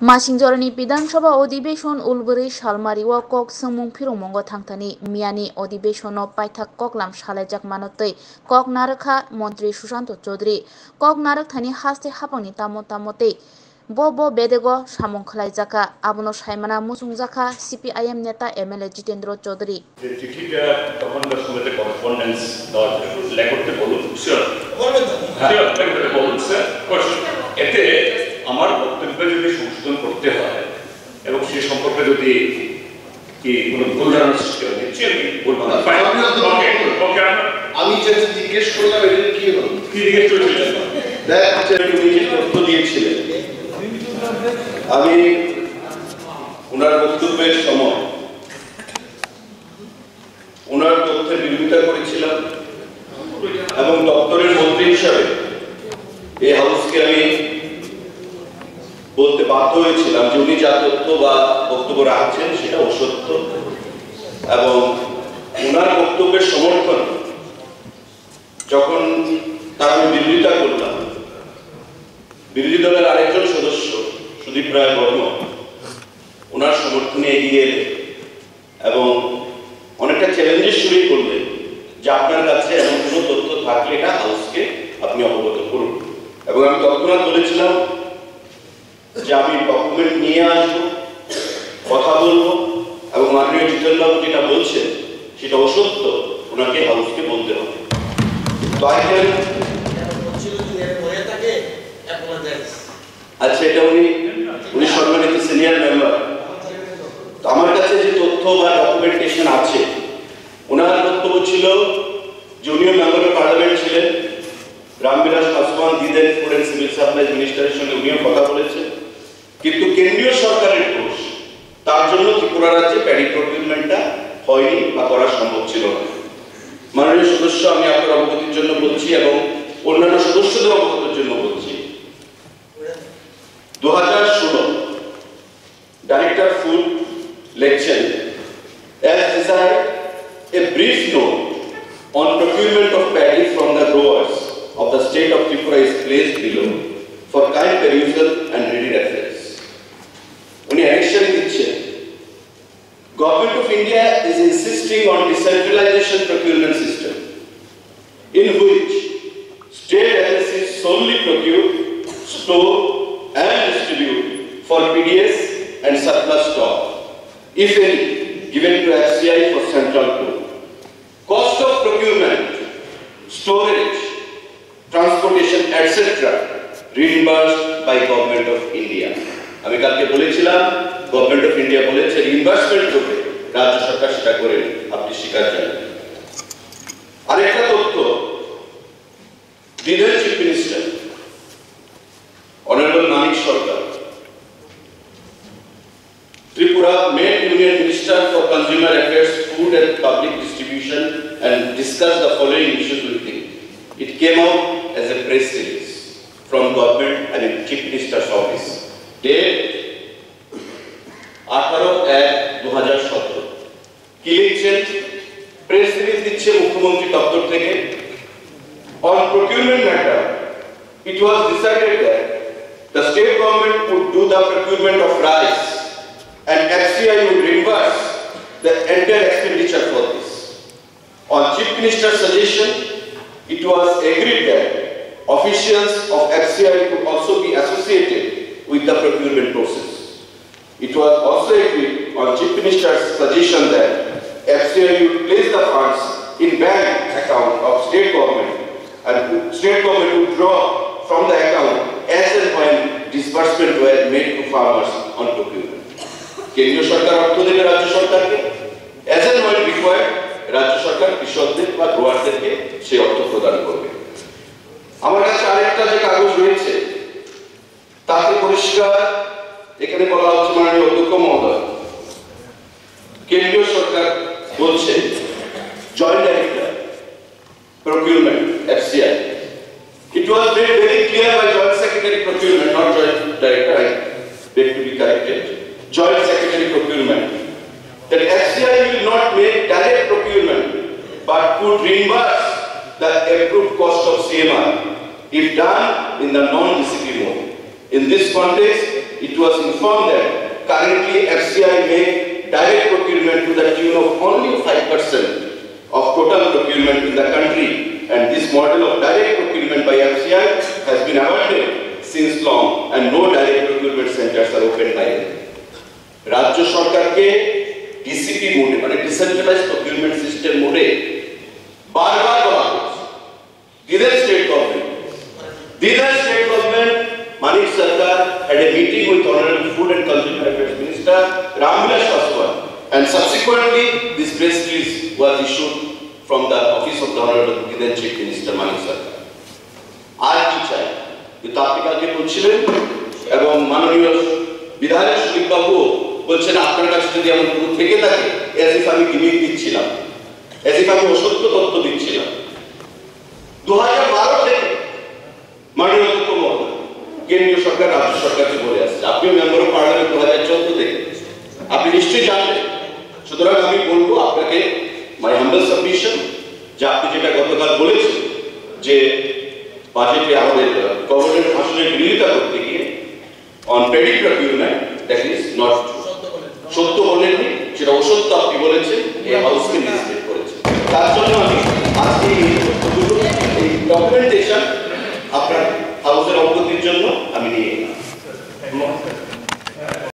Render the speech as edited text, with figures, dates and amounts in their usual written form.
Masingjarani Bidhansabha Adhibeshon Ulburi Salmariwa Kok Sengmung Phirumongo Thangthani Miyani Adhibeshono Paithak Koklam Salajak Manotei Kok Narakha Montri Sushanto Chaudhary Kok Narakthani Haste Hapangni Tamotei Bo Bedego Samung Khlaijaka Abono Saimana Musungjaka CPIM Neta MLA Jitendra Chaudhary চিঠিটা তখন সঙ্গে correspondence লেখ করতে বলুন বলুন sir এতে আমার বক্তব্য যদি সংশোধন করতে হয় এবং সে সম্পর্কে যদি কি কোনো ভুল ধারণা সৃষ্টি হয় নিশ্চয়ই আমি বলবো না আমি যেটা জিজ্ঞেস করলাম এটা কি হলো কি জিজ্ঞেস করেছিলেন উনি যে তথ্য দিয়েছিলেন আমি ওনার বক্তব্যের সময় ওনার তথ্যের বিরোধিতা করেছিলাম এবং দপ্তরের মন্ত্রী হিসাবে এই হাউসকে আমি বলতে বাধ্য হয়েছিলাম যে উনি যা তথ্য বা বক্তব্য রাখছেন সেটা অসত্য এবং ওনার বক্তব্যের সমর্থন যখন তার আমি বিরোধিতা করলাম বিরোধী দলের আরেকজন সদস্য সুদীপ রায় বর্মন ওনার সমর্থনে এগিয়ে এলেন এবং অনেকটা চ্যালেঞ্জের শুরুই করলেন যে আপনার কাছে এমন কোনো তথ্য থাকলে এটা হাউসকে আপনি অবগত করুন এবং আমি তৎক্ষণাৎ বলেছিলাম যে আমি ডকুমেন্ট নিয়ে আসবো কথা বলবো এবং মাননীয় জিতেন্দ্রবাবু যেটা বলছেন সেটা অসত্য ওনাকে হাউসকে বলতে হবে তো আচ্ছা এটা উনি সম্মানিত সিনিয়র মেম্বার তো আমার কাছে যে তথ্য বা ডকুমেন্টেশন আছে ওনার বক্তব্য ছিল যে উনিও মেম্বার অফ পার্লামেন্ট ছিলেন রামবিলাস পাসওয়ান দিদেন ফুড অ্যান্ড সিভিল সাপ্লাইজ মিনিস্টারের সঙ্গে উনিও কথা বলেছেন কিন্তু কেন্দ্রীয় সরকারের দোষ তার জন্য ত্রিপুরা রাজ্যে প্যাডি প্রকিউরমেন্টটা হয়নি বা করা সম্ভব ছিল না মাননীয় সদস্য আমি আপনার অবগতির জন্য বলছি এবং অন্যান্য সদস্যদের অবগতির জন্য বলছি 2016 director food lecture as desired a brief note on procurement of paddy from the growers of the state of Tripura is placed below for kind perusal and ready reference. When addition diche Government of India is insisting on decentralization procurement system in which state agencies solely procure, store and distribute for PDS and surplus stock, if any, given to FCI for central pool. Cost of procurement, storage, transportation, etc. reimbursed by Government of India. আমি কালকে বলেছিলাম government of India বলেছে reimbursement করবে রাজ্য সরকার সেটা করে আপনি স্বীকার জানেন আরেকটা তথ্য দিনের chief minister honourable Manik Sarkar Tripura made Union Minister for Consumer Affairs, Food and Public Distribution and discussed the following issues with him. It came out as a press release from government and in Chief Minister's office. Date 18/1/2017. কি লিখছেন press release দিচ্ছে মুখ্যমন্ত্রী দপ্তর থেকে On procurement matter, it was decided that the state government would do the procurement of rice and FCI would reimburse the entire expenditure for this. On Chief Minister's suggestion, it was agreed that officials of FCI could also be associated with the procurement process. It was also agreed on Chief Minister's suggestion that FCI would place the funds in bank account of state government and state government would draw from the account as and when disbursement were made to farmers on procurement. কেন্দ্রীয় সরকার অর্থ দেবে রাজ্য সরকারকে as and when required রাজ্য সরকার কৃষকদের বা গ্রোয়ারদেরকে সেই অর্থ প্রদান করবে আমার কাছে আরেকটা যে কাগজ রয়েছে তাতে পরিষ্কার এখানে বলা হচ্ছে মাননীয় অধ্যক্ষ মহোদয় কেন্দ্রীয় সরকার বলছে joint director procurement FCI it was made very clear by joint secretary procurement not joint director I beg to be corrected Joint Secretary Procurement that FCI will not make direct procurement but could reimburse the approved cost of CMR if done in the non-DCP mode. In this context, it was informed that currently FCI make direct procurement to the tune of only 5% of total procurement in the country, and this model of direct procurement by FCI has been abandoned since long, and no direct procurement centers are opened by them. রাজ্য সরকারকে DCP মোডে মানে decentralised procurement system মোডে বারবার বলা হচ্ছে। দিদার state government Manik Sarkar had a meeting with Honorable Food and Consumer Affairs Minister Ramvilas Paswan, and subsequently this press release was issued from the office of the Honorable then Chief Minister Manik Sarkar. আর কি চাই কিন্তু আপনি কালকে বলছিলেন এবং মাননীয় বিধায়ক সুদীপ বাবু বলছেন আপনার কাছে যদি এমন কোনো থেকে থাকে এসিফ আমি গিমিক দিচ্ছিলাম, এসিফ আমি অসত্য তথ্য দিচ্ছিলাম। 2012 থেকে মাননীয় মুখ্যমন্ত্রী কেন্দ্রীয় সরকার রাজ্য সরকারকে বলে আসছে, আপনিও মেম্বার অফ পার্লামেন্ট 2014 থেকে, আপনি নিশ্চয়ই জানবেন। সুতরাং আমি বলবো আপনাকে মাই হাম্বল সাবমিশন যে আপনি যেটা গতকাল বলেছেন যে বাজেটে আমাদের গভর্নমেন্ট ভাষণের বিরোধিতা করতে গিয়ে on paddy procurement that is not সত্য বলেননি, সেটা অসত্য আপনি বলেছেন, এই হাউসকে মিসলিড করেছেন। তার জন্য আমি আজকে